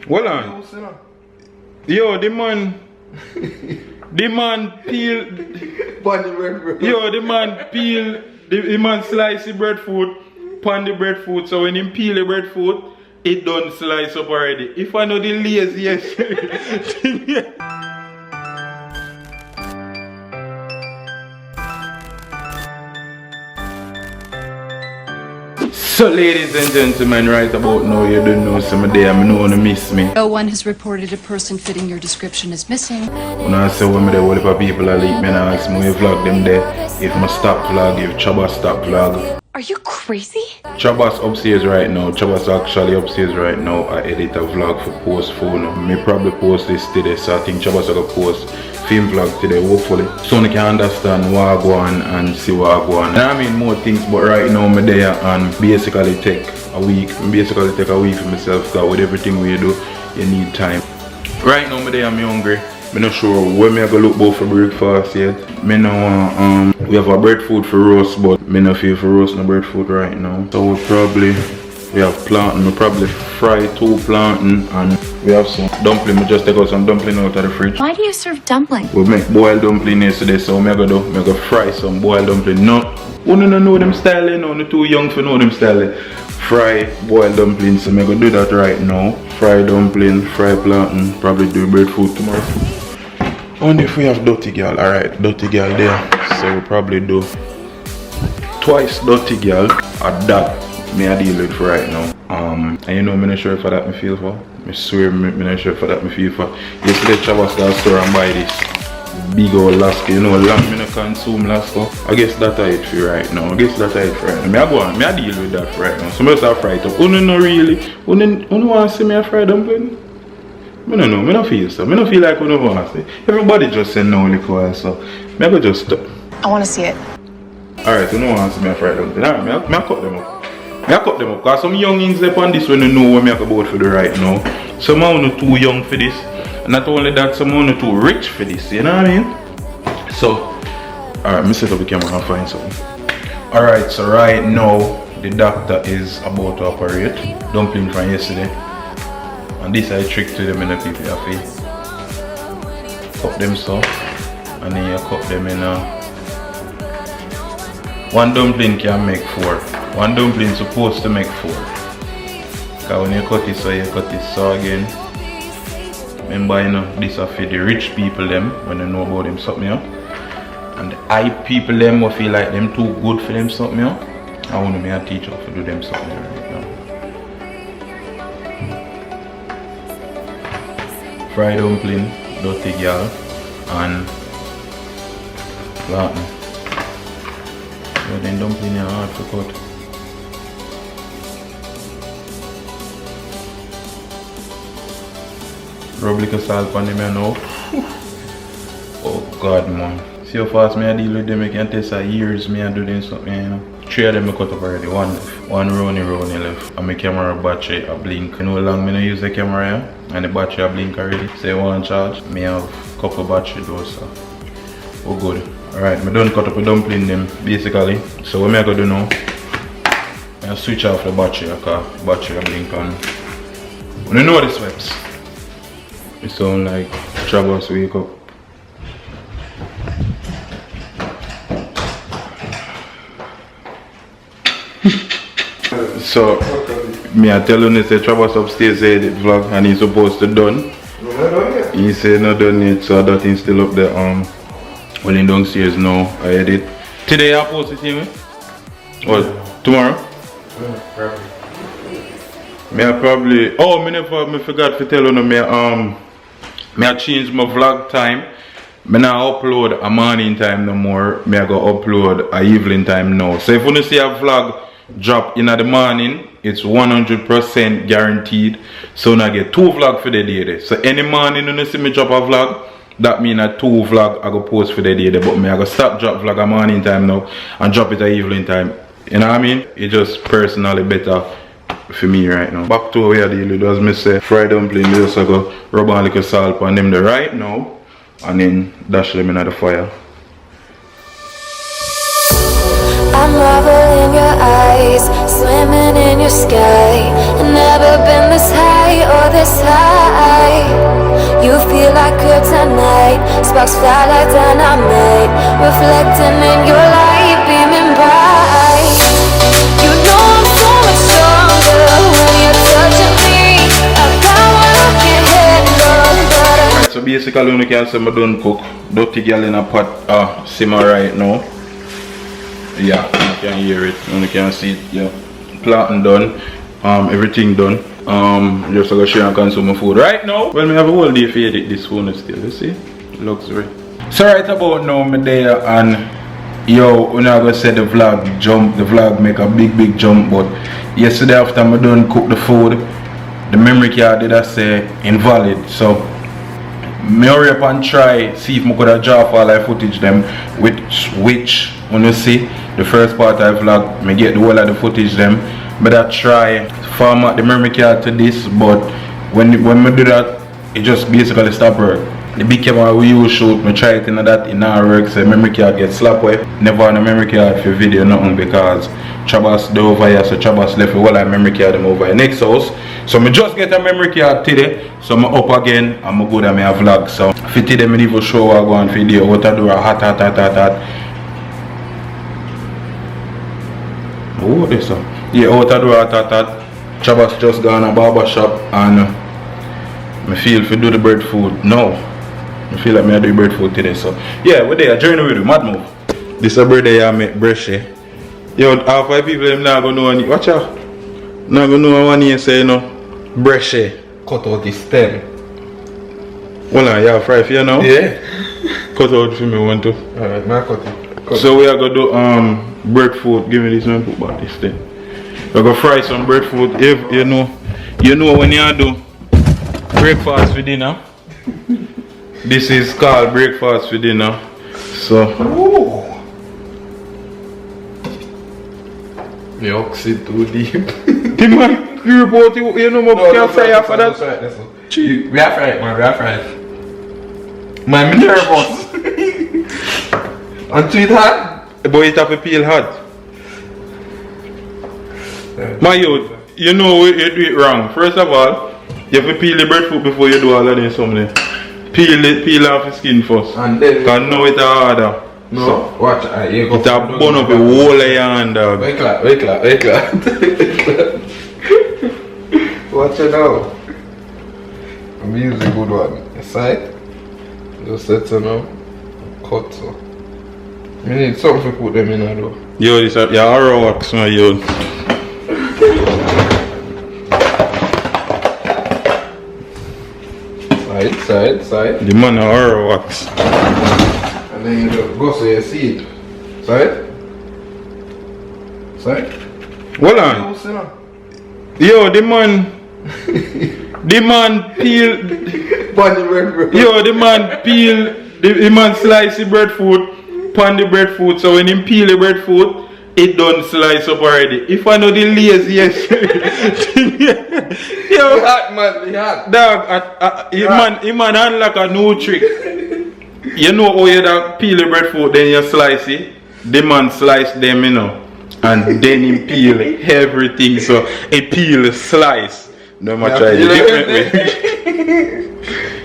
Hold on. Yo, the man peel. Yo, the man peel. The man slice the breadfruit, pan the breadfruit. So when he peel the breadfruit, it done slice up already. If I know the laziest. So ladies and gentlemen, right about now you don't know some day I'm no one miss me. No one has reported a person fitting your description as missing. When I say when me there, all the people are leak me and I ask me if vlog them there. If my stop vlog, if Trabass stop vlog. Are you crazy? Trabass upstairs right now. Trabass actually upstairs right now. I edit a vlog for post phone. Me probably post this today, so I think Trabass will post film vlog today, hopefully. So I can understand what I go on and see what I go on. And I mean more things, but right now I'm there and basically take a week. Basically take a week for myself, because with everything we do, you need time. Right now I'm there, I'm hungry. I'm not sure when I go look about for breakfast yet. Me know we have a breadfruit for roast, but me not feel for roast no breadfruit right now. So we have plantain. We probably fry 2 plantain, and we have some dumpling. We just take out some dumpling out of the fridge. Why do you serve dumpling? We make boiled dumpling yesterday, so I'm gonna fry some boiled dumpling. No, you don't know them style, you know, you're too young for know them style. Fry boiled dumplings, so I'm gonna do that right now. Fry dumpling, fry plantain, probably do breadfruit tomorrow. Only if we have dirty girl, alright, dirty girl there. So we probably do twice dirty girl at that me I deal with for right now. And you know I'm not sure for that me feel for. I swear I'm not sure for that me feel for. Yesterday Trabass got a store and buy this big old Lasco, you know, long me no consume Lasco. I guess that I it for right now. I guess that I it for right now. Me I go on, me I deal with that for right now. So I just fry it up. Uno no really. Uno want to see me a fry dumpling? I don't know, I don't feel so. I don't feel like we don't want to see. Everybody just say no liquor, so I go just stop. I want to see it. Alright, you don't want to see me a fry dumpling. Alright, I cut them up. I cut them up because some youngins left on this when they know what I go about for the right now. Some are not too young for this. And not only that, some are not too rich for this, you know what I mean? So, alright, me set up the camera and find something. Alright, so right now, the doctor is about to operate. Dumpling from yesterday. And this I trick to them in the people have to cut them so. And then you cut them in one dumpling can make 4. One dumpling is supposed to make 4. Because when you cut it so, you cut it so again. Remember, you know, this is for the rich people them, when they know about them something, you know? And the high people them will feel like them too good for them something, you know? I want me to teach how to do them something right now. Fried dumpling, dirty girl, and plantain. But then dumpling are hard to cut. Rub like a salt on them now. Oh God, man. See how fast me I deal with them, I can test years me I do them something, you know. 3 of them I cut up already, 1 left. 1 round left. And my camera battery a blink. You know how long I don't use the camera here? And the battery a blink already. So you want to charge? Me have a couple battery those, so oh good. Alright, I done cut up a dumpling them basically. So what I go do now? I switch off the battery because battery a blink on. When you know the sweats. It sound like Trabass wake up. So, me I tell you, say Trabass upstairs edit vlog and he's supposed to done. He said not done yet, so that thing still up there. Well, in downstairs now, I edit. Today I post it to me? What? Tomorrow? Me I probably. Oh, me forgot to tell you, me I changed my vlog time. Me now upload a morning time no more. Me I go upload a evening time now. So if you see a vlog drop in the morning, it's 100% guaranteed. So now I get 2 vlogs for the day. So any morning when you see me drop a vlog, that means a 2 vlog I go post for the day. But me I go stop drop vlog a morning time now and drop it at evening time. You know what I mean? It's just personally better for me right now. Back to where I deal with, as me say, fried dumpling, just I go rub on like a salt on them there right now and then dash them in the fire. I marvel in your eyes. swimming in your sky. Never been this high or this high. You feel like kryptonite, sparks fly like dynamite, reflecting in your light, beaming bright. You know I'm so much stronger when you're touching me. I got what I can't handle, but Alright, so basically you can say I don't cook. Dirty girl in a pot simmer right now. Yeah, you can hear it, you can see it, yeah. Planting done, everything done. Just to go share and consume my food right now. Well, me have a whole day for edit this phone still, you see? Luxury. So right about now, me there and yo, when I go say the vlog jump, the vlog make a big jump, but yesterday after I done cook the food, the memory card did I say invalid. So me hurry up and try see if I could draw all the footage them which when you see the first part I vlog, me get the whole of the footage them. But I try format the memory card to this, but when we do that, it just basically stop work. The big camera we use shoot, me try it in that, it not work, so memory card get slapped away. Never on a memory card for video nothing because Trabass do over here, so Trabass left with all our memory card them over here next house. So me just get a memory card today, so I'm up again and I go to my vlog. So for today I even show I go on video what I do a hot. Oh, this one. Yeah, out of the door at Trabass just gone a barber shop and I feel to do the breadfruit now. I feel like I do breadfruit today. So yeah, we're there, journey with you, mad move. This is a bread I make brushy. Yo, half of people them not gonna know any. Watch out. Not gonna know one here say no brushy. Cut out the stem. Well you have fry for you now? Yeah. Cut out for me want to. Alright, I cut it. So we are gonna do breadfruit. Give me this one, put back this thing. We're gonna fry some breadfruit. If you know when you do breakfast for dinner. This is called breakfast for dinner. So the oxy too deep. The man creep out you know what can say after that? We are fried, man, we are fried. Man, I'm nervous. And to it hot? But it have to peel hot. My youth, you know you do it wrong. First of all, you have to peel the breadfruit before you do all of this something. Peel off the skin first. And then because now it's harder. No, so, watch you go. It's a bun up the whole of your hand, dog. Wait, watch it now. I'm using a good one. Side. Just set it now. Cut so. We need something to put them in there though. Yo, this is your arrow wax, my yo. Side. The man of arrow wax. And then you just go so you see it. Side. Hold on. Yo, the man peel. Yo, the man peel. The man slice the breadfruit, pan the breadfruit. So when he peel the breadfruit, it done slice up already. If I know the laziest, yo, hot man, hot. Dog, man unlock a new trick. You know how you da peel the breadfruit, then you slice it. The man slice them, you know, and then he peel everything. So he peel slice. No matter try the different way.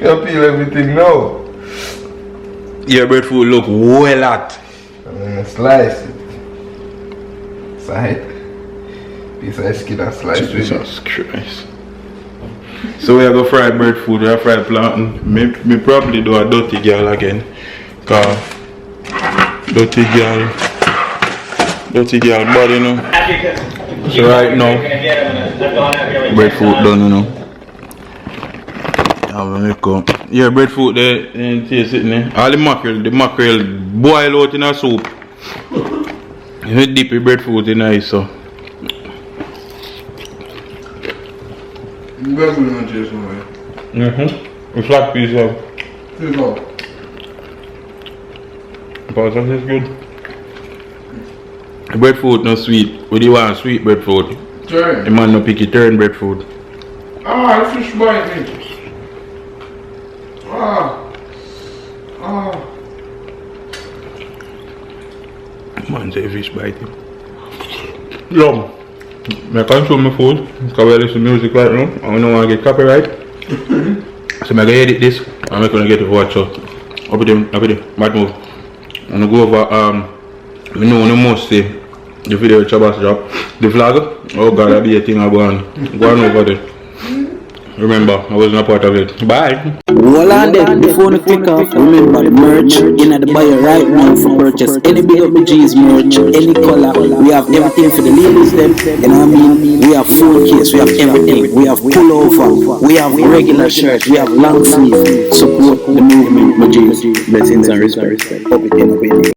You peel everything now. Your breadfruit look well hot. And then slice it. Side. Piece of skin and slice it. Jesus Christ. So we are going to fry breadfruit, we are fry plantain. Me probably do a dirty girl again. Cause dirty girl body, you know. So right now, breadfruit done, you know. Yeah, breadfruit there, and taste it there. All the mackerel boil out in a soup. You dip the breadfruit in ice, so. A flat piece of. Because that is good. Breadfruit no sweet. What do you want? Sweet breadfruit. Turn. The man no picky turn breadfruit. Ah, fish biting. Man say fish biting. Yum. I consume my food because I listen to music right now and I don't want to get copyright. So I'm going to edit this and I'm going to get it watch out. Up with them, bad move. I'm going to go over, I know the most say, the video Trabass drop. The vlog, oh god, that'll be a thing I go on over there. Remember, I wasn't a part of it. Bye. Hold on there, before you click off, remember the merch in the bio right now for purchase. Any Big Up G's merch, any color, we have everything for the ladies them, you know what I mean? We have full case, we have everything, we have pullover, we have regular shirts, we have long sleeve. Support the movement, my G's. Blessings and respect. Hope it can be.